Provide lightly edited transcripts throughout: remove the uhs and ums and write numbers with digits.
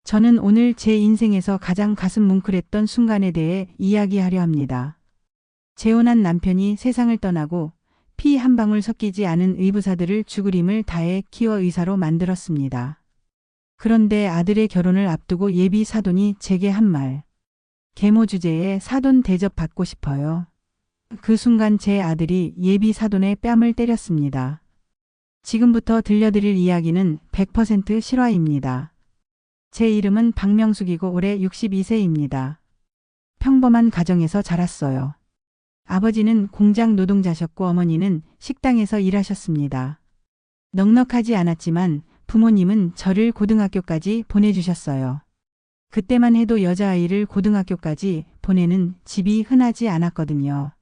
저는 오늘 제 인생에서 가장 가슴 뭉클했던 순간에 대해 이야기하려 합니다. 재혼한 남편이 세상을 떠나고 피 한 방울 섞이지 않은 의붓아들을 죽으림을 다해 키워 의사로 만들었습니다. 그런데 아들의 결혼을 앞두고 예비 사돈이 제게 한 말. 계모 주제에 사돈 대접 받고 싶어요. 그 순간 제 아들이 예비 사돈의 뺨을 때렸습니다. 지금부터 들려드릴 이야기는 100% 실화입니다. 제 이름은 박명숙이고 올해 62세입니다. 평범한 가정에서 자랐어요. 아버지는 공장 노동자셨고 어머니는 식당에서 일하셨습니다. 넉넉하지 않았지만 부모님은 저를 고등학교까지 보내주셨어요. 그때만 해도 여자아이를 고등학교까지 보내는 집이 흔하지 않았거든요.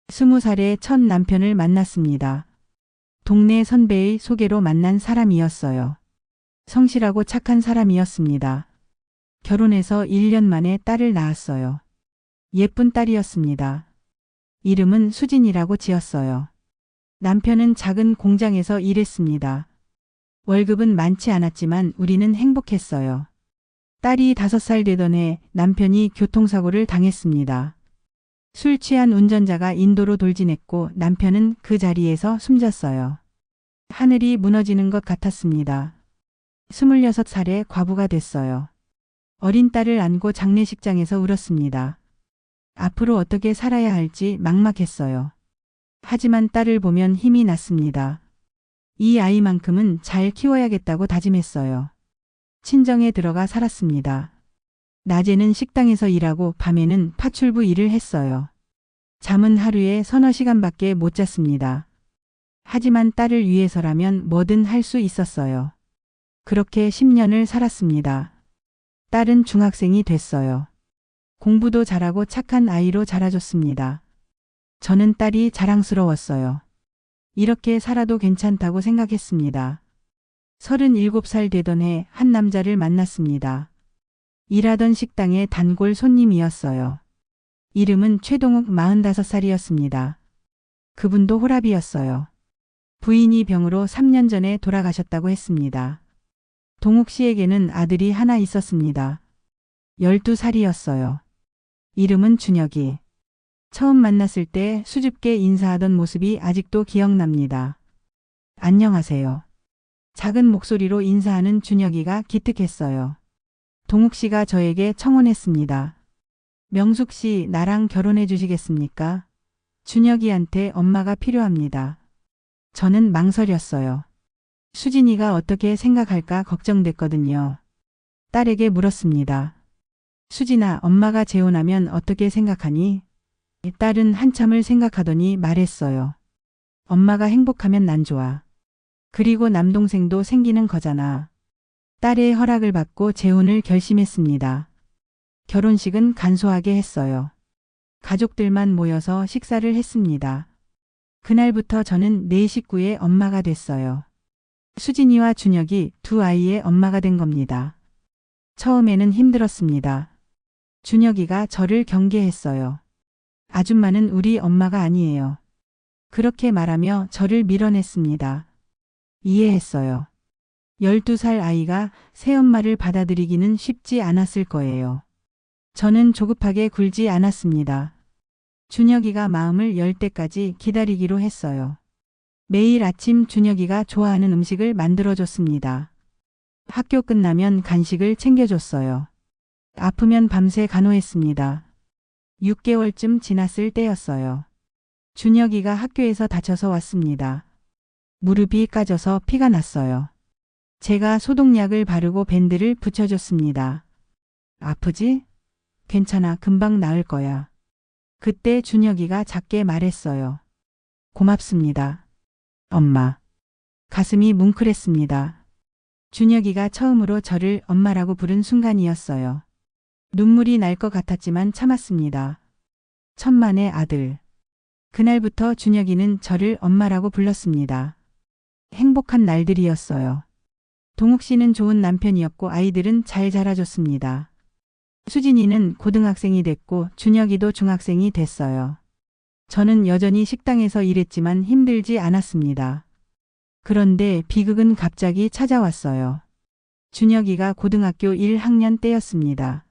20살에 첫 남편을 만났습니다. 동네 선배의 소개로 만난 사람이었어요. 성실하고 착한 사람이었습니다. 결혼해서 1년 만에 딸을 낳았어요. 예쁜 딸이었습니다. 이름은 수진이라고 지었어요. 남편은 작은 공장에서 일했습니다. 월급은 많지 않았지만 우리는 행복했어요. 딸이 5살 되던 해 남편이 교통사고를 당했습니다. 술 취한 운전자가 인도로 돌진했고 남편은 그 자리에서 숨졌어요. 하늘이 무너지는 것 같았습니다. 26살에 과부가 됐어요. 어린 딸을 안고 장례식장에서 울었습니다. 앞으로 어떻게 살아야 할지 막막했어요. 하지만 딸을 보면 힘이 났습니다. 이 아이만큼은 잘 키워야겠다고 다짐했어요. 친정에 들어가 살았습니다. 낮에는 식당에서 일하고 밤에는 파출부 일을 했어요. 잠은 하루에 서너 시간밖에 못 잤습니다. 하지만 딸을 위해서라면 뭐든 할 수 있었어요. 그렇게 10년을 살았습니다. 딸은 중학생이 됐어요. 공부도 잘하고 착한 아이로 자라줬습니다. 저는 딸이 자랑스러웠어요. 이렇게 살아도 괜찮다고 생각했습니다. 37살 되던 해 한 남자를 만났습니다. 일하던 식당의 단골 손님이었어요. 이름은 최동욱 45살이었습니다. 그분도 호랍이었어요. 부인이 병으로 3년 전에 돌아가셨다고 했습니다. 동욱 씨에게는 아들이 하나 있었습니다. 12살이었어요. 이름은 준혁이. 처음 만났을 때 수줍게 인사하던 모습이 아직도 기억납니다. 안녕하세요. 작은 목소리로 인사하는 준혁이가 기특했어요. 동욱 씨가 저에게 청혼했습니다. 명숙 씨, 나랑 결혼해 주시겠습니까? 준혁이한테 엄마가 필요합니다. 저는 망설였어요. 수진이가 어떻게 생각할까 걱정됐거든요. 딸에게 물었습니다. 수진아, 엄마가 재혼하면 어떻게 생각하니? 딸은 한참을 생각하더니 말했어요. 엄마가 행복하면 난 좋아. 그리고 남동생도 생기는 거잖아. 딸의 허락을 받고 재혼을 결심했습니다. 결혼식은 간소하게 했어요. 가족들만 모여서 식사를 했습니다. 그날부터 저는 네 식구의 엄마가 됐어요. 수진이와 준혁이 두 아이의 엄마가 된 겁니다. 처음에는 힘들었습니다. 준혁이가 저를 경계했어요. 아줌마는 우리 엄마가 아니에요. 그렇게 말하며 저를 밀어냈습니다. 이해했어요. 12살 아이가 새엄마를 받아들이기는 쉽지 않았을 거예요. 저는 조급하게 굴지 않았습니다. 준혁이가 마음을 열 때까지 기다리기로 했어요. 매일 아침 준혁이가 좋아하는 음식을 만들어줬습니다. 학교 끝나면 간식을 챙겨줬어요. 아프면 밤새 간호했습니다. 6개월쯤 지났을 때였어요. 준혁이가 학교에서 다쳐서 왔습니다. 무릎이 까져서 피가 났어요. 제가 소독약을 바르고 밴드를 붙여줬습니다. 아프지? 괜찮아, 금방 나을 거야. 그때 준혁이가 작게 말했어요. 고맙습니다. 엄마. 가슴이 뭉클했습니다. 준혁이가 처음으로 저를 엄마라고 부른 순간이었어요. 눈물이 날 것 같았지만 참았습니다. 천만의 아들. 그날부터 준혁이는 저를 엄마라고 불렀습니다. 행복한 날들이었어요. 동욱 씨는 좋은 남편이었고 아이들은 잘 자라줬습니다. 수진이는 고등학생이 됐고 준혁이도 중학생이 됐어요. 저는 여전히 식당에서 일했지만 힘들지 않았습니다. 그런데 비극은 갑자기 찾아왔어요. 준혁이가 고등학교 1학년 때였습니다.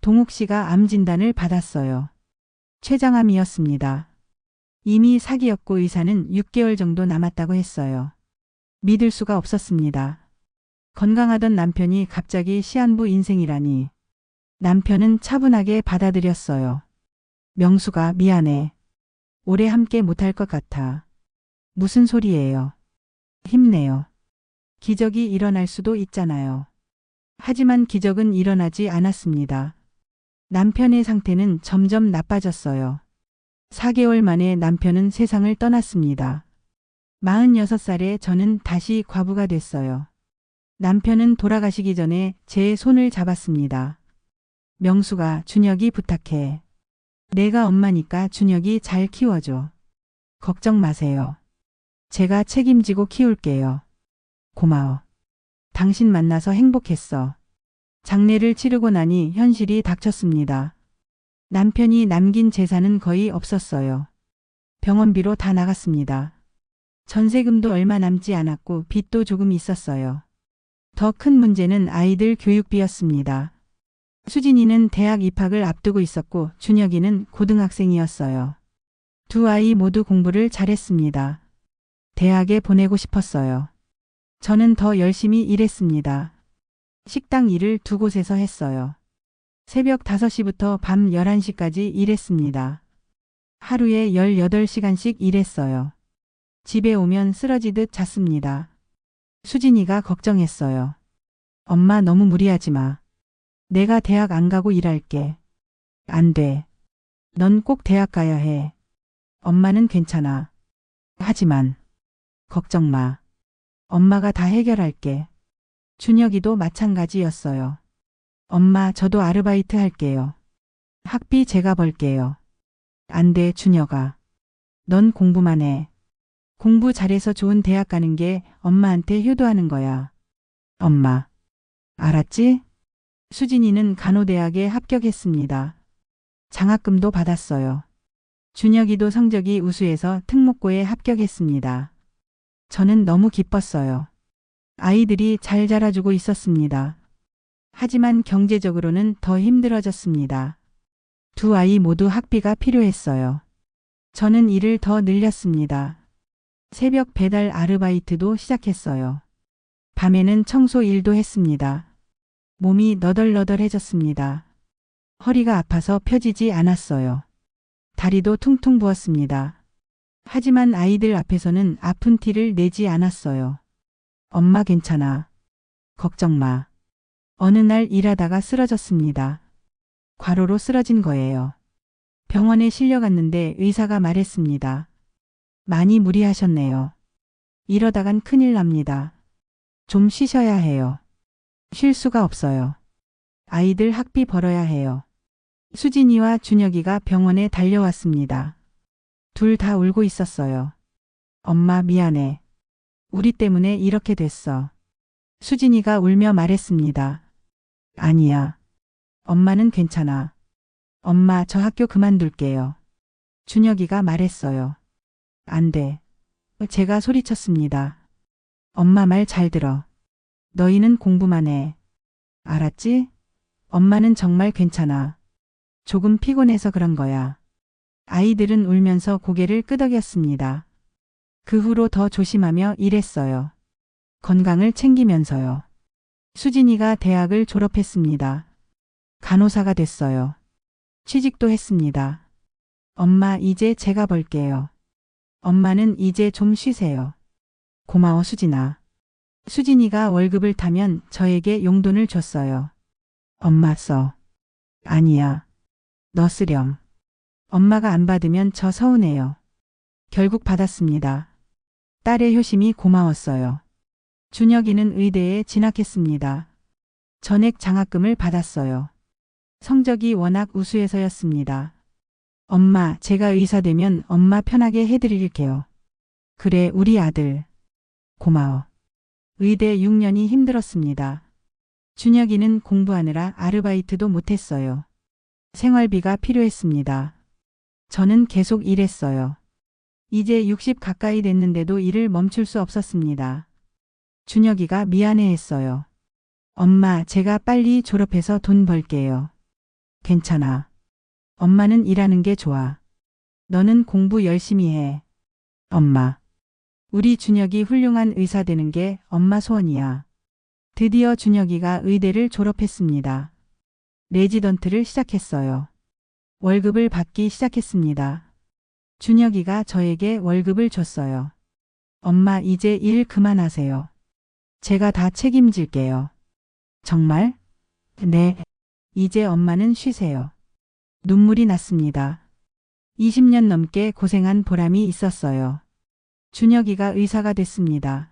동욱 씨가 암 진단을 받았어요. 췌장암이었습니다. 이미 사기였고 의사는 6개월 정도 남았다고 했어요. 믿을 수가 없었습니다. 건강하던 남편이 갑자기 시한부 인생이라니. 남편은 차분하게 받아들였어요. 명수가 미안해. 오래 함께 못할 것 같아. 무슨 소리예요. 힘내요. 기적이 일어날 수도 있잖아요. 하지만 기적은 일어나지 않았습니다. 남편의 상태는 점점 나빠졌어요. 4개월 만에 남편은 세상을 떠났습니다. 46살에 저는 다시 과부가 됐어요. 남편은 돌아가시기 전에 제 손을 잡았습니다. 명수가 준혁이 부탁해. 내가 엄마니까 준혁이 잘 키워줘. 걱정 마세요. 제가 책임지고 키울게요. 고마워. 당신 만나서 행복했어. 장례를 치르고 나니 현실이 닥쳤습니다. 남편이 남긴 재산은 거의 없었어요. 병원비로 다 나갔습니다. 전세금도 얼마 남지 않았고 빚도 조금 있었어요. 더 큰 문제는 아이들 교육비였습니다. 수진이는 대학 입학을 앞두고 있었고 준혁이는 고등학생이었어요. 두 아이 모두 공부를 잘했습니다. 대학에 보내고 싶었어요. 저는 더 열심히 일했습니다. 식당 일을 두 곳에서 했어요. 새벽 5시부터 밤 11시까지 일했습니다. 하루에 18시간씩 일했어요. 집에 오면 쓰러지듯 잤습니다. 수진이가 걱정했어요. 엄마 너무 무리하지 마. 내가 대학 안 가고 일할게. 안 돼. 넌 꼭 대학 가야 해. 엄마는 괜찮아. 하지만 걱정 마. 엄마가 다 해결할게. 준혁이도 마찬가지였어요. 엄마 저도 아르바이트 할게요. 학비 제가 벌게요. 안 돼 준혁아. 넌 공부만 해. 공부 잘해서 좋은 대학 가는 게 엄마한테 효도하는 거야. 엄마. 알았지? 수진이는 간호대학에 합격했습니다. 장학금도 받았어요. 준혁이도 성적이 우수해서 특목고에 합격했습니다. 저는 너무 기뻤어요. 아이들이 잘 자라주고 있었습니다. 하지만 경제적으로는 더 힘들어졌습니다. 두 아이 모두 학비가 필요했어요. 저는 일을 더 늘렸습니다. 새벽 배달 아르바이트도 시작했어요. 밤에는 청소 일도 했습니다. 몸이 너덜너덜해졌습니다. 허리가 아파서 펴지지 않았어요. 다리도 퉁퉁 부었습니다. 하지만 아이들 앞에서는 아픈 티를 내지 않았어요. 엄마 괜찮아. 걱정 마. 어느 날 일하다가 쓰러졌습니다. 과로로 쓰러진 거예요. 병원에 실려갔는데 의사가 말했습니다. 많이 무리하셨네요. 이러다간 큰일 납니다. 좀 쉬셔야 해요. 쉴 수가 없어요. 아이들 학비 벌어야 해요. 수진이와 준혁이가 병원에 달려왔습니다. 둘 다 울고 있었어요. 엄마 미안해. 우리 때문에 이렇게 됐어. 수진이가 울며 말했습니다. 아니야. 엄마는 괜찮아. 엄마 저 학교 그만둘게요. 준혁이가 말했어요. 안 돼. 제가 소리쳤습니다. 엄마 말 잘 들어. 너희는 공부만 해. 알았지? 엄마는 정말 괜찮아. 조금 피곤해서 그런 거야. 아이들은 울면서 고개를 끄덕였습니다. 그 후로 더 조심하며 일했어요. 건강을 챙기면서요. 수진이가 대학을 졸업했습니다. 간호사가 됐어요. 취직도 했습니다. 엄마 이제 제가 벌게요. 엄마는 이제 좀 쉬세요. 고마워 수진아. 수진이가 월급을 타면 저에게 용돈을 줬어요. 엄마 써. 아니야. 너 쓰렴. 엄마가 안 받으면 저 서운해요. 결국 받았습니다. 딸의 효심이 고마웠어요. 준혁이는 의대에 진학했습니다. 전액 장학금을 받았어요. 성적이 워낙 우수해서였습니다. 엄마, 제가 의사 되면 엄마 편하게 해드릴게요. 그래, 우리 아들. 고마워. 의대 6년이 힘들었습니다. 준혁이는 공부하느라 아르바이트도 못했어요. 생활비가 필요했습니다. 저는 계속 일했어요. 이제 60 가까이 됐는데도 일을 멈출 수 없었습니다. 준혁이가 미안해했어요. 엄마, 제가 빨리 졸업해서 돈 벌게요. 괜찮아. 엄마는 일하는 게 좋아. 너는 공부 열심히 해. 엄마. 우리 준혁이 훌륭한 의사 되는 게 엄마 소원이야. 드디어 준혁이가 의대를 졸업했습니다. 레지던트를 시작했어요. 월급을 받기 시작했습니다. 준혁이가 저에게 월급을 줬어요. 엄마, 이제 일 그만하세요. 제가 다 책임질게요. 정말? 네. 이제 엄마는 쉬세요. 눈물이 났습니다. 20년 넘게 고생한 보람이 있었어요. 준혁이가 의사가 됐습니다.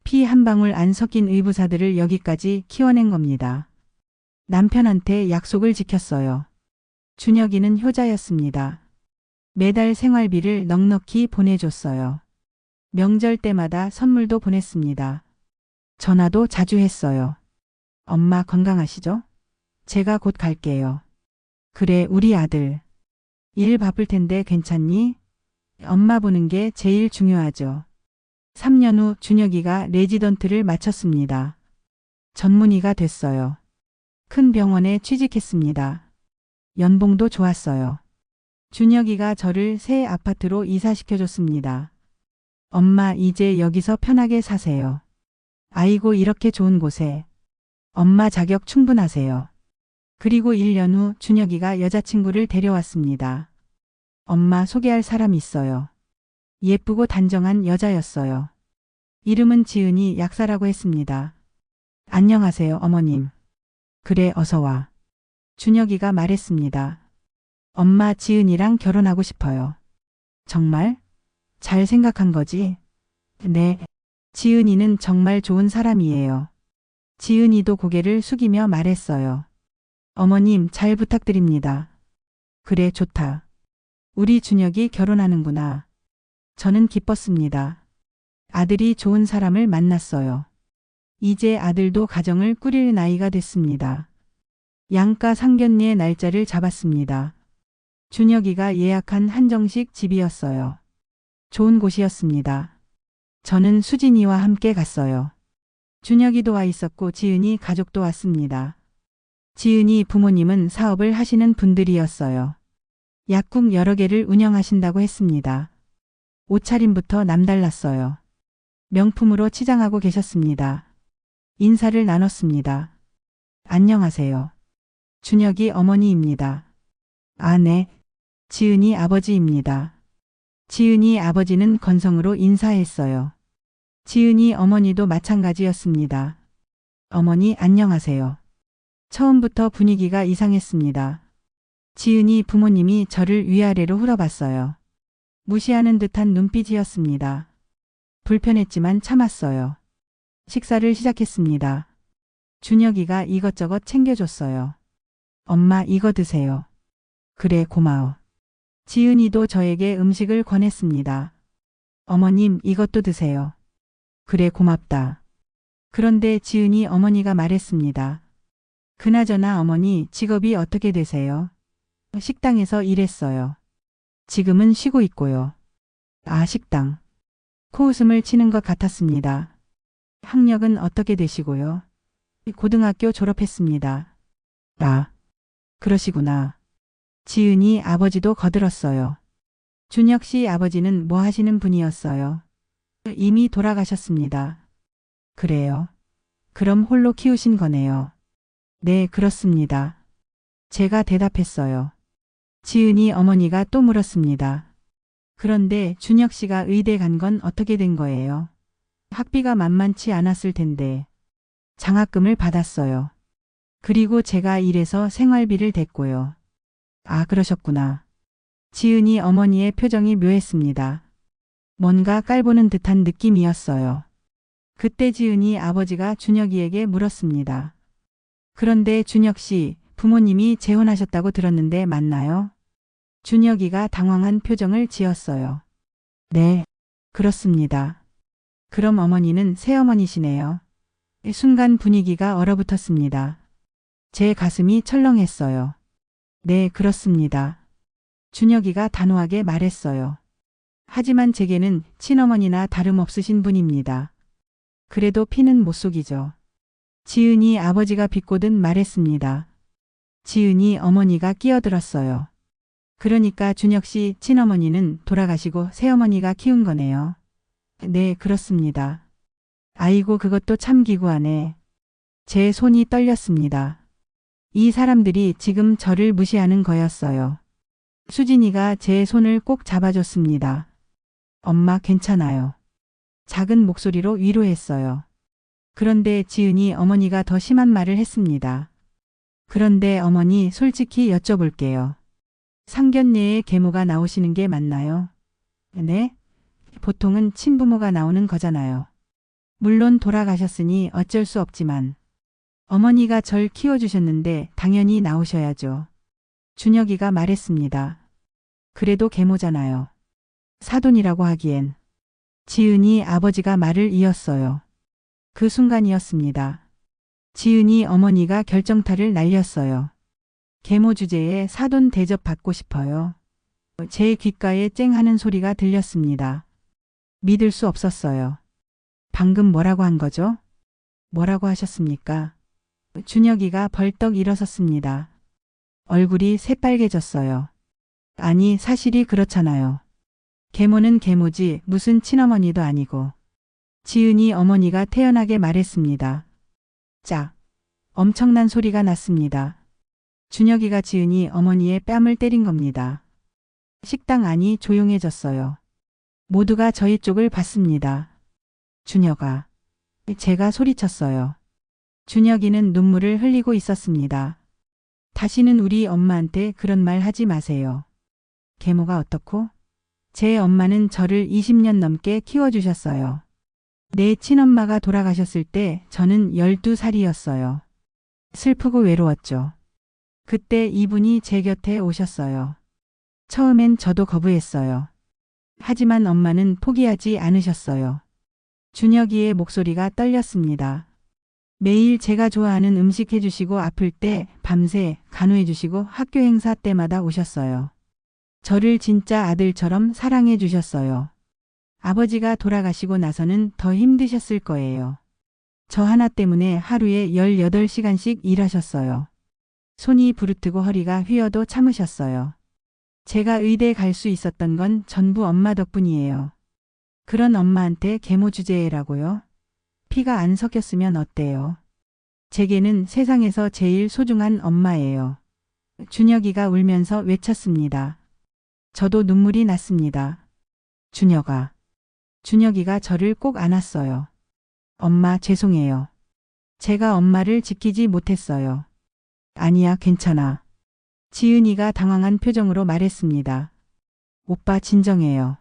피 한 방울 안 섞인 의부사들을 여기까지 키워낸 겁니다. 남편한테 약속을 지켰어요. 준혁이는 효자였습니다. 매달 생활비를 넉넉히 보내줬어요. 명절 때마다 선물도 보냈습니다. 전화도 자주 했어요. 엄마 건강하시죠? 제가 곧 갈게요. 그래, 우리 아들. 일 바쁠 텐데 괜찮니? 엄마 보는 게 제일 중요하죠. 3년 후 준혁이가 레지던트를 마쳤습니다. 전문의가 됐어요. 큰 병원에 취직했습니다. 연봉도 좋았어요. 준혁이가 저를 새 아파트로 이사시켜줬습니다. 엄마, 이제 여기서 편하게 사세요. 아이고, 이렇게 좋은 곳에. 엄마 자격 충분하세요. 그리고 1년 후 준혁이가 여자친구를 데려왔습니다. 엄마, 소개할 사람 있어요. 예쁘고 단정한 여자였어요. 이름은 지은이, 약사라고 했습니다. 안녕하세요, 어머님. 그래, 어서 와. 준혁이가 말했습니다. 엄마, 지은이랑 결혼하고 싶어요. 정말? 잘 생각한 거지? 네. 지은이는 정말 좋은 사람이에요. 지은이도 고개를 숙이며 말했어요. 어머님, 잘 부탁드립니다. 그래, 좋다. 우리 준혁이 결혼하는구나. 저는 기뻤습니다. 아들이 좋은 사람을 만났어요. 이제 아들도 가정을 꾸릴 나이가 됐습니다. 양가 상견례 날짜를 잡았습니다. 준혁이가 예약한 한정식 집이었어요. 좋은 곳이었습니다. 저는 수진이와 함께 갔어요. 준혁이도 와 있었고 지은이 가족도 왔습니다. 지은이 부모님은 사업을 하시는 분들이었어요. 약국 여러 개를 운영하신다고 했습니다. 옷차림부터 남달랐어요. 명품으로 치장하고 계셨습니다. 인사를 나눴습니다. 안녕하세요. 준혁이 어머니입니다. 아, 네. 지은이 아버지입니다. 지은이 아버지는 건성으로 인사했어요. 지은이 어머니도 마찬가지였습니다. 어머니, 안녕하세요. 처음부터 분위기가 이상했습니다. 지은이 부모님이 저를 위아래로 흘러봤어요. 무시하는 듯한 눈빛이었습니다. 불편했지만 참았어요. 식사를 시작했습니다. 준혁이가 이것저것 챙겨줬어요. 엄마, 이거 드세요. 그래, 고마워. 지은이도 저에게 음식을 권했습니다. 어머님, 이것도 드세요. 그래, 고맙다. 그런데 지은이 어머니가 말했습니다. 그나저나 어머니, 직업이 어떻게 되세요? 식당에서 일했어요. 지금은 쉬고 있고요. 아, 식당. 코웃음을 치는 것 같았습니다. 학력은 어떻게 되시고요? 고등학교 졸업했습니다. 아, 그러시구나. 지은이 아버지도 거들었어요. 준혁 씨 아버지는 뭐 하시는 분이었어요? 이미 돌아가셨습니다. 그래요? 그럼 홀로 키우신 거네요. 네, 그렇습니다. 제가 대답했어요. 지은이 어머니가 또 물었습니다. 그런데 준혁 씨가 의대 간 건 어떻게 된 거예요? 학비가 만만치 않았을 텐데. 장학금을 받았어요. 그리고 제가 일해서 생활비를 댔고요. 아, 그러셨구나. 지은이 어머니의 표정이 묘했습니다. 뭔가 깔보는 듯한 느낌이었어요. 그때 지은이 아버지가 준혁이에게 물었습니다. 그런데 준혁 씨, 부모님이 재혼하셨다고 들었는데 맞나요? 준혁이가 당황한 표정을 지었어요. 네, 그렇습니다. 그럼 어머니는 새어머니시네요. 순간 분위기가 얼어붙었습니다. 제 가슴이 철렁했어요. 네, 그렇습니다. 준혁이가 단호하게 말했어요. 하지만 제게는 친어머니나 다름없으신 분입니다. 그래도 피는 못 속이죠. 지은이 아버지가 비꼬듯 말했습니다. 지은이 어머니가 끼어들었어요. 그러니까 준혁 씨 친어머니는 돌아가시고 새어머니가 키운 거네요. 네, 그렇습니다. 아이고, 그것도 참 기구하네. 제 손이 떨렸습니다. 이 사람들이 지금 저를 무시하는 거였어요. 수진이가 제 손을 꼭 잡아줬습니다. 엄마, 괜찮아요. 작은 목소리로 위로했어요. 그런데 지은이 어머니가 더 심한 말을 했습니다. 그런데 어머니, 솔직히 여쭤볼게요. 상견례에 계모가 나오시는 게 맞나요? 네? 보통은 친부모가 나오는 거잖아요. 물론 돌아가셨으니 어쩔 수 없지만 어머니가 절 키워주셨는데 당연히 나오셔야죠. 준혁이가 말했습니다. 그래도 계모잖아요. 사돈이라고 하기엔. 지은이 아버지가 말을 이었어요. 그 순간이었습니다. 지은이 어머니가 결정타를 날렸어요. 계모 주제에 사돈 대접 받고 싶어요. 제 귓가에 쨍하는 소리가 들렸습니다. 믿을 수 없었어요. 방금 뭐라고 한 거죠? 뭐라고 하셨습니까? 준혁이가 벌떡 일어섰습니다. 얼굴이 새빨개졌어요. 아니, 사실이 그렇잖아요. 계모는 계모지 무슨 친어머니도 아니고. 지은이 어머니가 태연하게 말했습니다. 짝. 엄청난 소리가 났습니다. 준혁이가 지은이 어머니의 뺨을 때린 겁니다. 식당 안이 조용해졌어요. 모두가 저희 쪽을 봤습니다. 준혁아. 제가 소리쳤어요. 준혁이는 눈물을 흘리고 있었습니다. 다시는 우리 엄마한테 그런 말 하지 마세요. 계모가 어떻고? 제 엄마는 저를 20년 넘게 키워주셨어요. 내 친엄마가 돌아가셨을 때 저는 12살이었어요. 슬프고 외로웠죠. 그때 이분이 제 곁에 오셨어요. 처음엔 저도 거부했어요. 하지만 엄마는 포기하지 않으셨어요. 준혁이의 목소리가 떨렸습니다. 매일 제가 좋아하는 음식 해주시고 아플 때 밤새 간호해주시고 학교 행사 때마다 오셨어요. 저를 진짜 아들처럼 사랑해 주셨어요. 아버지가 돌아가시고 나서는 더 힘드셨을 거예요. 저 하나 때문에 하루에 18시간씩 일하셨어요. 손이 부르트고 허리가 휘어도 참으셨어요. 제가 의대 갈 수 있었던 건 전부 엄마 덕분이에요. 그런 엄마한테 계모 주제라고요? 피가 안 섞였으면 어때요? 제게는 세상에서 제일 소중한 엄마예요. 준혁이가 울면서 외쳤습니다. 저도 눈물이 났습니다. 준혁아. 준혁이가 저를 꼭 안았어요. 엄마, 죄송해요. 제가 엄마를 지키지 못했어요. 아니야, 괜찮아. 지은이가 당황한 표정으로 말했습니다. 오빠, 진정해요.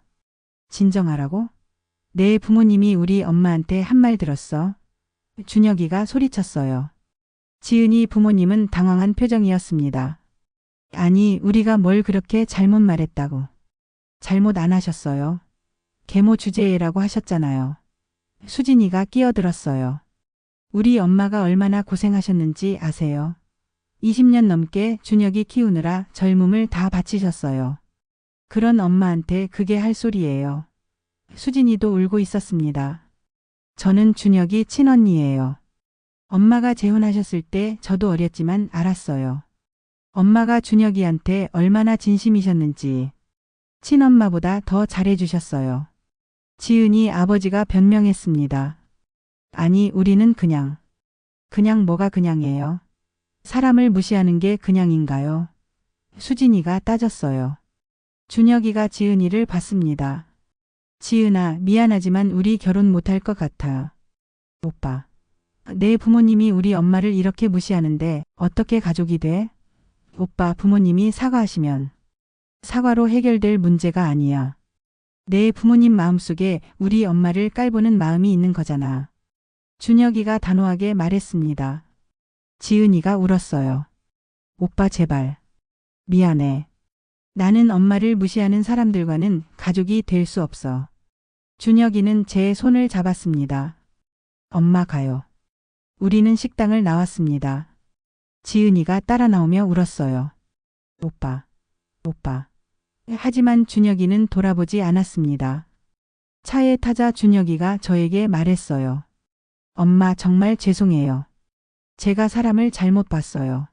진정하라고? 내 부모님이 우리 엄마한테 한 말 들었어. 준혁이가 소리쳤어요. 지은이 부모님은 당황한 표정이었습니다. 아니, 우리가 뭘 그렇게 잘못 말했다고. 잘못 안 하셨어요. 계모 주제라고 하셨잖아요. 수진이가 끼어들었어요. 우리 엄마가 얼마나 고생하셨는지 아세요? 20년 넘게 준혁이 키우느라 젊음을 다 바치셨어요. 그런 엄마한테 그게 할 소리예요. 수진이도 울고 있었습니다. 저는 준혁이 친언니예요. 엄마가 재혼하셨을 때 저도 어렸지만 알았어요. 엄마가 준혁이한테 얼마나 진심이셨는지. 친엄마보다 더 잘해주셨어요. 지은이 아버지가 변명했습니다. 아니, 우리는 그냥 뭐가 그냥이에요? 사람을 무시하는 게 그냥인가요? 수진이가 따졌어요. 준혁이가 지은이를 봤습니다. 지은아, 미안하지만 우리 결혼 못할 것 같아. 오빠. 내 부모님이 우리 엄마를 이렇게 무시하는데 어떻게 가족이 돼? 오빠, 부모님이 사과하시면 사과로 해결될 문제가 아니야. 내 부모님 마음속에 우리 엄마를 깔보는 마음이 있는 거잖아. 준혁이가 단호하게 말했습니다. 지은이가 울었어요. 오빠, 제발. 미안해. 나는 엄마를 무시하는 사람들과는 가족이 될 수 없어. 준혁이는 제 손을 잡았습니다. 엄마, 가요. 우리는 식당을 나왔습니다. 지은이가 따라 나오며 울었어요. 오빠. 하지만 준혁이는 돌아보지 않았습니다. 차에 타자 준혁이가 저에게 말했어요. 엄마, 정말 죄송해요. 제가 사람을 잘못 봤어요.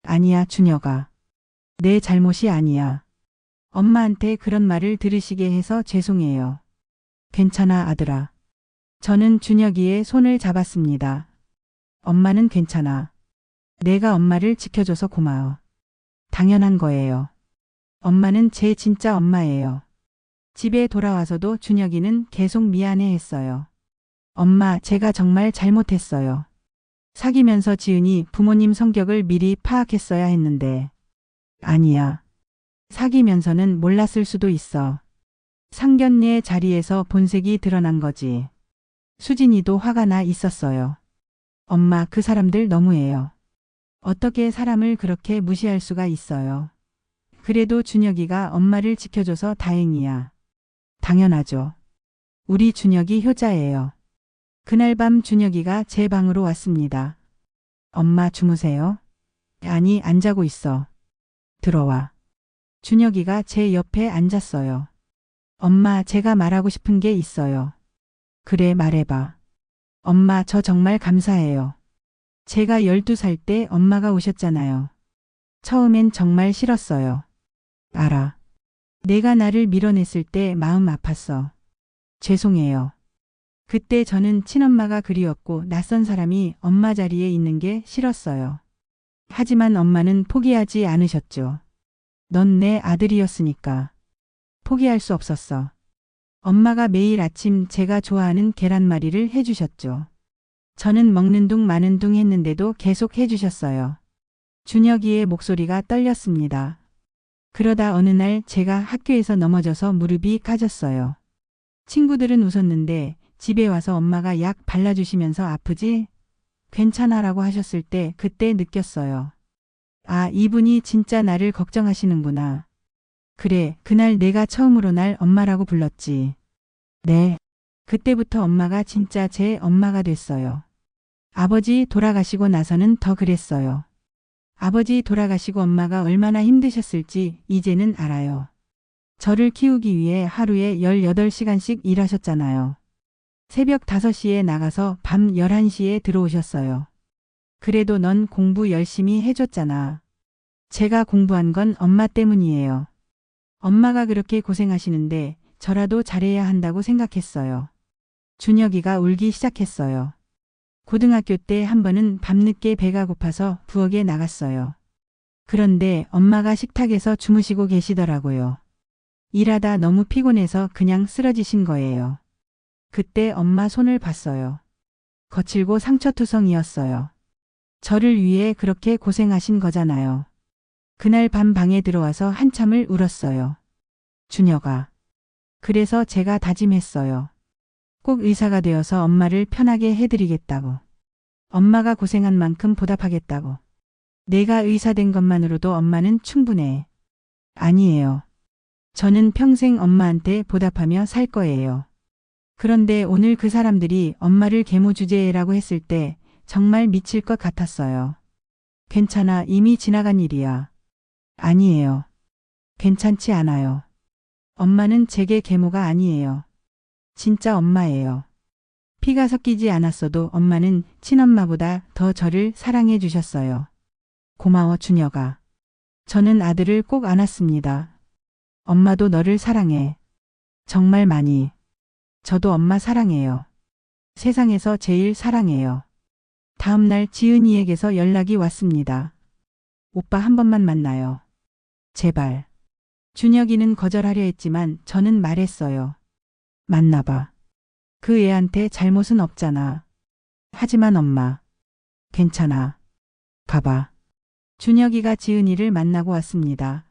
아니야, 준혁아. 내 잘못이 아니야. 엄마한테 그런 말을 들으시게 해서 죄송해요. 괜찮아, 아들아. 저는 준혁이의 손을 잡았습니다. 엄마는 괜찮아. 내가 엄마를 지켜줘서 고마워. 당연한 거예요. 엄마는 제 진짜 엄마예요. 집에 돌아와서도 준혁이는 계속 미안해 했어요. 엄마, 제가 정말 잘못했어요. 사귀면서 지은이 부모님 성격을 미리 파악했어야 했는데. 아니야. 사귀면서는 몰랐을 수도 있어. 상견례 자리에서 본색이 드러난 거지. 수진이도 화가 나 있었어요. 엄마, 그 사람들 너무해요. 어떻게 사람을 그렇게 무시할 수가 있어요. 그래도 준혁이가 엄마를 지켜줘서 다행이야. 당연하죠. 우리 준혁이 효자예요. 그날 밤 준혁이가 제 방으로 왔습니다. 엄마, 주무세요? 아니, 안 자고 있어. 들어와. 준혁이가 제 옆에 앉았어요. 엄마, 제가 말하고 싶은 게 있어요. 그래, 말해봐. 엄마, 저 정말 감사해요. 제가 12살 때 엄마가 오셨잖아요. 처음엔 정말 싫었어요. 알아. 내가 나를 밀어냈을 때 마음 아팠어. 죄송해요. 그때 저는 친엄마가 그리웠고 낯선 사람이 엄마 자리에 있는 게 싫었어요. 하지만 엄마는 포기하지 않으셨죠. 넌 내 아들이었으니까. 포기할 수 없었어. 엄마가 매일 아침 제가 좋아하는 계란말이를 해주셨죠. 저는 먹는 둥 마는 둥 했는데도 계속 해주셨어요. 준혁이의 목소리가 떨렸습니다. 그러다 어느 날 제가 학교에서 넘어져서 무릎이 까졌어요. 친구들은 웃었는데 집에 와서 엄마가 약 발라주시면서 아프지? 괜찮아라고 하셨을 때 그때 느꼈어요. 아, 이분이 진짜 나를 걱정하시는구나. 그래, 그날 내가 처음으로 날 엄마라고 불렀지. 네. 그때부터 엄마가 진짜 제 엄마가 됐어요. 아버지 돌아가시고 나서는 더 그랬어요. 아버지 돌아가시고 엄마가 얼마나 힘드셨을지 이제는 알아요. 저를 키우기 위해 하루에 18시간씩 일하셨잖아요. 새벽 5시에 나가서 밤 11시에 들어오셨어요. 그래도 넌 공부 열심히 해줬잖아. 제가 공부한 건 엄마 때문이에요. 엄마가 그렇게 고생하시는데 저라도 잘해야 한다고 생각했어요. 준혁이가 울기 시작했어요. 고등학교 때 한 번은 밤늦게 배가 고파서 부엌에 나갔어요. 그런데 엄마가 식탁에서 주무시고 계시더라고요. 일하다 너무 피곤해서 그냥 쓰러지신 거예요. 그때 엄마 손을 봤어요. 거칠고 상처투성이었어요. 저를 위해 그렇게 고생하신 거잖아요. 그날 밤 방에 들어와서 한참을 울었어요. 준혁아. 그래서 제가 다짐했어요. 꼭 의사가 되어서 엄마를 편하게 해드리겠다고. 엄마가 고생한 만큼 보답하겠다고. 내가 의사 된 것만으로도 엄마는 충분해. 아니에요. 저는 평생 엄마한테 보답하며 살 거예요. 그런데 오늘 그 사람들이 엄마를 계모주제라고 했을 때 정말 미칠 것 같았어요. 괜찮아, 이미 지나간 일이야. 아니에요. 괜찮지 않아요. 엄마는 제게 계모가 아니에요. 진짜 엄마예요. 피가 섞이지 않았어도 엄마는 친엄마보다 더 저를 사랑해 주셨어요. 고마워, 준혁아. 저는 아들을 꼭 안았습니다. 엄마도 너를 사랑해. 정말 많이. 저도 엄마 사랑해요. 세상에서 제일 사랑해요. 다음 날 지은이에게서 연락이 왔습니다. 오빠 한 번만 만나요. 제발. 준혁이는 거절하려 했지만 저는 말했어요. 만나봐. 그 애한테 잘못은 없잖아. 하지만 엄마. 괜찮아. 가봐. 준혁이가 지은이를 만나고 왔습니다.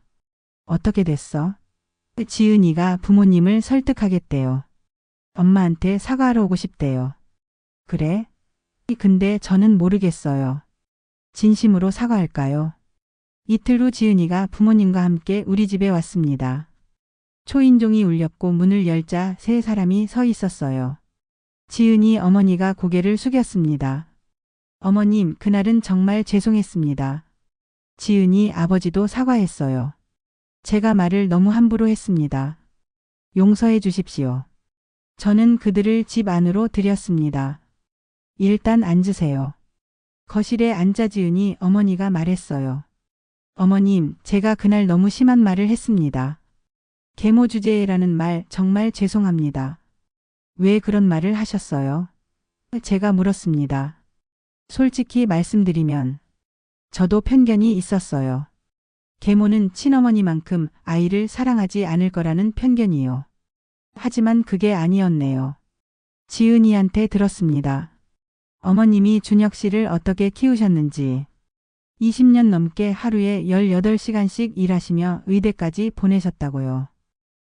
어떻게 됐어? 지은이가 부모님을 설득하겠대요. 엄마한테 사과하러 오고 싶대요. 그래? 근데 저는 모르겠어요. 진심으로 사과할까요? 이틀 후 지은이가 부모님과 함께 우리 집에 왔습니다. 초인종이 울렸고 문을 열자 세 사람이 서 있었어요. 지은이 어머니가 고개를 숙였습니다. 어머님, 그날은 정말 죄송했습니다. 지은이 아버지도 사과했어요. 제가 말을 너무 함부로 했습니다. 용서해 주십시오. 저는 그들을 집 안으로 들였습니다. 일단 앉으세요. 거실에 앉아 지은이 어머니가 말했어요. 어머님, 제가 그날 너무 심한 말을 했습니다. 계모 주제라는 말 정말 죄송합니다. 왜 그런 말을 하셨어요? 제가 물었습니다. 솔직히 말씀드리면 저도 편견이 있었어요. 계모는 친어머니만큼 아이를 사랑하지 않을 거라는 편견이요. 하지만 그게 아니었네요. 지은이한테 들었습니다. 어머님이 준혁 씨를 어떻게 키우셨는지. 20년 넘게 하루에 18시간씩 일하시며 의대까지 보내셨다고요.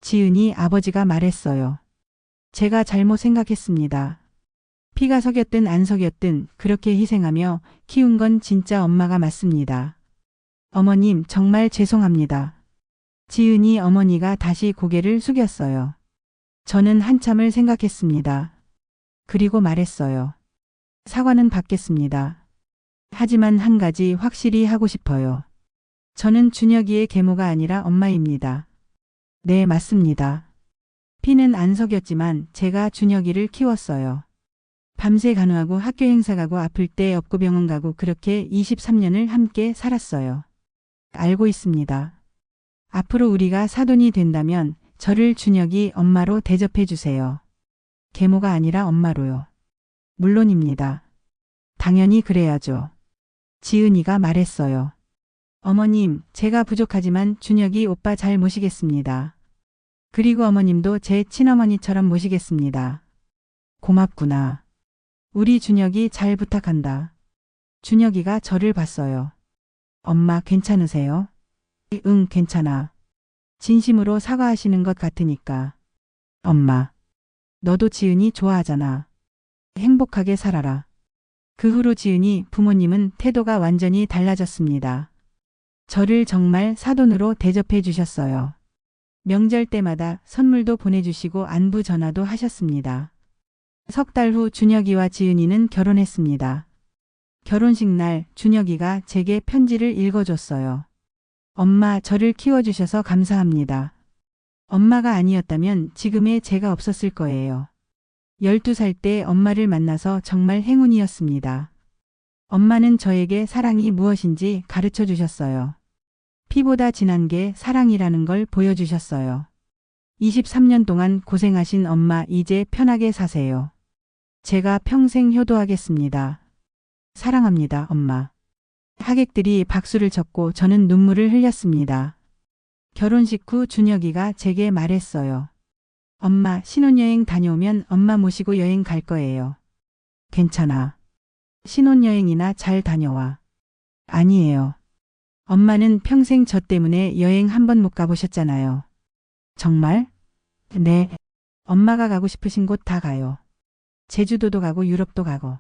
지은이 아버지가 말했어요. 제가 잘못 생각했습니다. 피가 섞였든 안 섞였든 그렇게 희생하며 키운 건 진짜 엄마가 맞습니다. 어머님, 정말 죄송합니다. 지은이 어머니가 다시 고개를 숙였어요. 저는 한참을 생각했습니다. 그리고 말했어요. 사과는 받겠습니다. 하지만 한 가지 확실히 하고 싶어요. 저는 준혁이의 계모가 아니라 엄마입니다. 네, 맞습니다. 피는 안 섞였지만 제가 준혁이를 키웠어요. 밤새 간호하고 학교 행사 가고 아플 때 업고 병원 가고 그렇게 23년을 함께 살았어요. 알고 있습니다. 앞으로 우리가 사돈이 된다면 저를 준혁이 엄마로 대접해 주세요. 계모가 아니라 엄마로요. 물론입니다. 당연히 그래야죠. 지은이가 말했어요. 어머님, 제가 부족하지만 준혁이 오빠 잘 모시겠습니다. 그리고 어머님도 제 친어머니처럼 모시겠습니다. 고맙구나. 우리 준혁이 잘 부탁한다. 준혁이가 저를 봤어요. 엄마 괜찮으세요? 응, 괜찮아. 진심으로 사과하시는 것 같으니까. 엄마, 너도 지은이 좋아하잖아. 행복하게 살아라. 그 후로 지은이 부모님은 태도가 완전히 달라졌습니다. 저를 정말 사돈으로 대접해 주셨어요. 명절 때마다 선물도 보내주시고 안부 전화도 하셨습니다. 석 달 후 준혁이와 지은이는 결혼했습니다. 결혼식 날 준혁이가 제게 편지를 읽어줬어요. 엄마, 저를 키워주셔서 감사합니다. 엄마가 아니었다면 지금의 제가 없었을 거예요. 12살 때 엄마를 만나서 정말 행운이었습니다. 엄마는 저에게 사랑이 무엇인지 가르쳐 주셨어요. 피보다 진한 게 사랑이라는 걸 보여주셨어요. 23년 동안 고생하신 엄마, 이제 편하게 사세요. 제가 평생 효도하겠습니다. 사랑합니다, 엄마. 하객들이 박수를 쳤고 저는 눈물을 흘렸습니다. 결혼식 후 준혁이가 제게 말했어요. 엄마, 신혼여행 다녀오면 엄마 모시고 여행 갈 거예요. 괜찮아. 신혼여행이나 잘 다녀와. 아니에요. 엄마는 평생 저 때문에 여행 한 번 못 가보셨잖아요. 정말? 네. 엄마가 가고 싶으신 곳 다 가요. 제주도도 가고 유럽도 가고.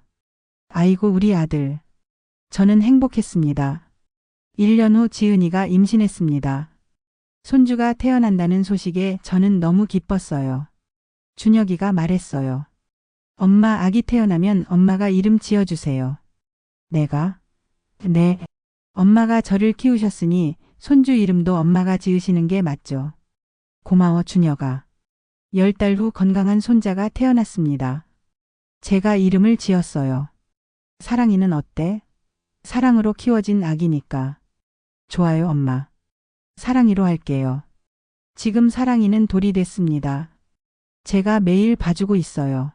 아이고, 우리 아들. 저는 행복했습니다. 1년 후 지은이가 임신했습니다. 손주가 태어난다는 소식에 저는 너무 기뻤어요. 준혁이가 말했어요. 엄마, 아기 태어나면 엄마가 이름 지어주세요. 내가? 네. 엄마가 저를 키우셨으니 손주 이름도 엄마가 지으시는 게 맞죠. 고마워, 준혁아. 10달 후 건강한 손자가 태어났습니다. 제가 이름을 지었어요. 사랑이는 어때? 사랑으로 키워진 아기니까. 좋아요, 엄마. 사랑이로 할게요. 지금 사랑이는 돌이 됐습니다. 제가 매일 봐주고 있어요.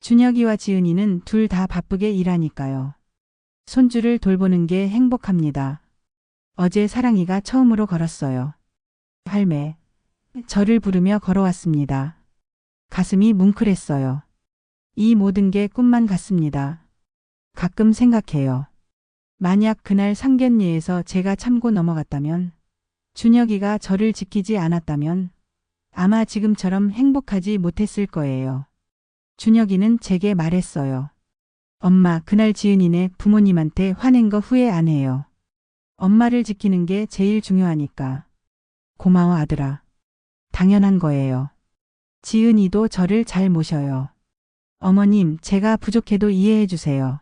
준혁이와 지은이는 둘 다 바쁘게 일하니까요. 손주를 돌보는 게 행복합니다. 어제 사랑이가 처음으로 걸었어요. 할매. 저를 부르며 걸어왔습니다. 가슴이 뭉클했어요. 이 모든 게 꿈만 같습니다. 가끔 생각해요. 만약 그날 상견례에서 제가 참고 넘어갔다면, 준혁이가 저를 지키지 않았다면 아마 지금처럼 행복하지 못했을 거예요. 준혁이는 제게 말했어요. 엄마, 그날 지은이네 부모님한테 화낸 거 후회 안 해요. 엄마를 지키는 게 제일 중요하니까. 고마워, 아들아. 당연한 거예요. 지은이도 저를 잘 모셔요. 어머님, 제가 부족해도 이해해 주세요.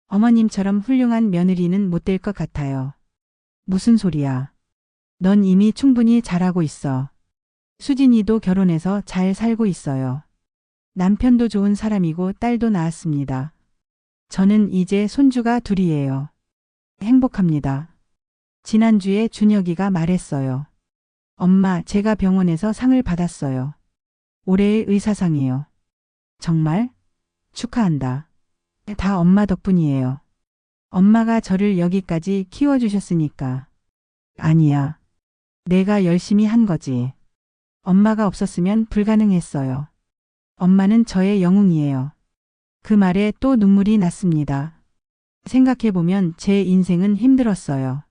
어머님처럼 훌륭한 며느리는 못 될 것 같아요. 무슨 소리야. 넌 이미 충분히 잘하고 있어. 수진이도 결혼해서 잘 살고 있어요. 남편도 좋은 사람이고 딸도 낳았습니다. 저는 이제 손주가 둘이에요. 행복합니다. 지난주에 준혁이가 말했어요. 엄마, 제가 병원에서 상을 받았어요. 올해의 의사상이요. 정말? 축하한다. 다 엄마 덕분이에요. 엄마가 저를 여기까지 키워주셨으니까. 아니야. 내가 열심히 한 거지. 엄마가 없었으면 불가능했어요. 엄마는 저의 영웅이에요. 그 말에 또 눈물이 났습니다. 생각해보면 제 인생은 힘들었어요.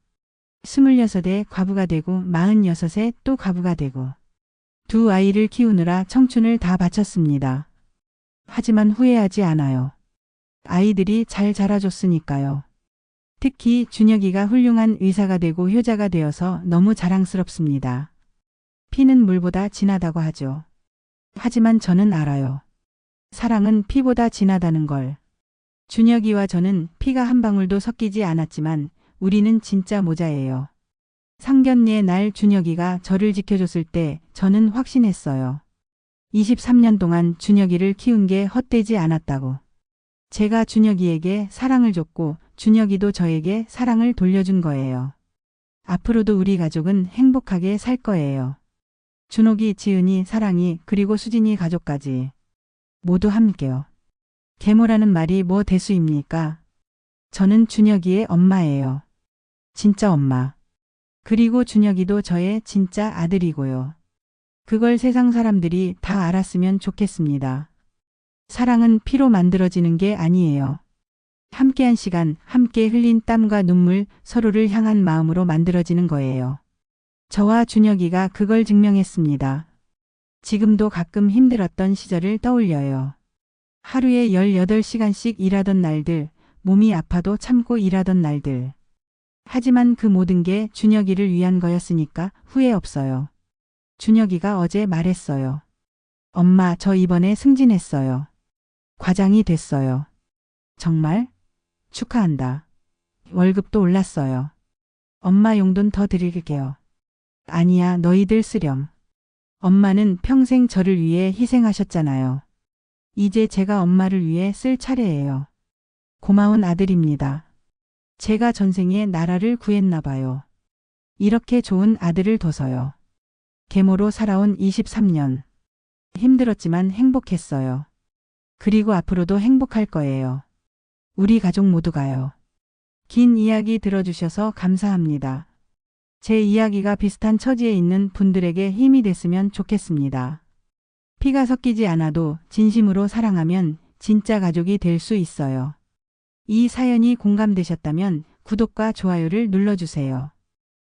26에 과부가 되고 46에 또 과부가 되고 두 아이를 키우느라 청춘을 다 바쳤습니다. 하지만 후회하지 않아요. 아이들이 잘 자라줬으니까요. 특히 준혁이가 훌륭한 의사가 되고 효자가 되어서 너무 자랑스럽습니다. 피는 물보다 진하다고 하죠. 하지만 저는 알아요. 사랑은 피보다 진하다는 걸. 준혁이와 저는 피가 한 방울도 섞이지 않았지만 우리는 진짜 모자예요. 상견례 날 준혁이가 저를 지켜줬을 때 저는 확신했어요. 23년 동안 준혁이를 키운 게 헛되지 않았다고. 제가 준혁이에게 사랑을 줬고 준혁이도 저에게 사랑을 돌려준 거예요. 앞으로도 우리 가족은 행복하게 살 거예요. 준옥이, 지은이, 사랑이, 그리고 수진이 가족까지. 모두 함께요. 계모라는 말이 뭐 대수입니까? 저는 준혁이의 엄마예요. 진짜 엄마. 그리고 준혁이도 저의 진짜 아들이고요. 그걸 세상 사람들이 다 알았으면 좋겠습니다. 사랑은 피로 만들어지는 게 아니에요. 함께한 시간, 함께 흘린 땀과 눈물, 서로를 향한 마음으로 만들어지는 거예요. 저와 준혁이가 그걸 증명했습니다. 지금도 가끔 힘들었던 시절을 떠올려요. 하루에 18시간씩 일하던 날들, 몸이 아파도 참고 일하던 날들. 하지만 그 모든 게 준혁이를 위한 거였으니까 후회 없어요. 준혁이가 어제 말했어요. 엄마, 저 이번에 승진했어요. 과장이 됐어요. 정말? 축하한다. 월급도 올랐어요. 엄마 용돈 더 드릴게요. 아니야, 너희들 쓰렴. 엄마는 평생 저를 위해 희생하셨잖아요. 이제 제가 엄마를 위해 쓸 차례예요. 고마운 아들입니다. 제가 전생에 나라를 구했나 봐요. 이렇게 좋은 아들을 둬서요. 계모로 살아온 23년. 힘들었지만 행복했어요. 그리고 앞으로도 행복할 거예요. 우리 가족 모두가요. 긴 이야기 들어주셔서 감사합니다. 제 이야기가 비슷한 처지에 있는 분들에게 힘이 됐으면 좋겠습니다. 피가 섞이지 않아도 진심으로 사랑하면 진짜 가족이 될 수 있어요. 이 사연이 공감되셨다면 구독과 좋아요를 눌러주세요.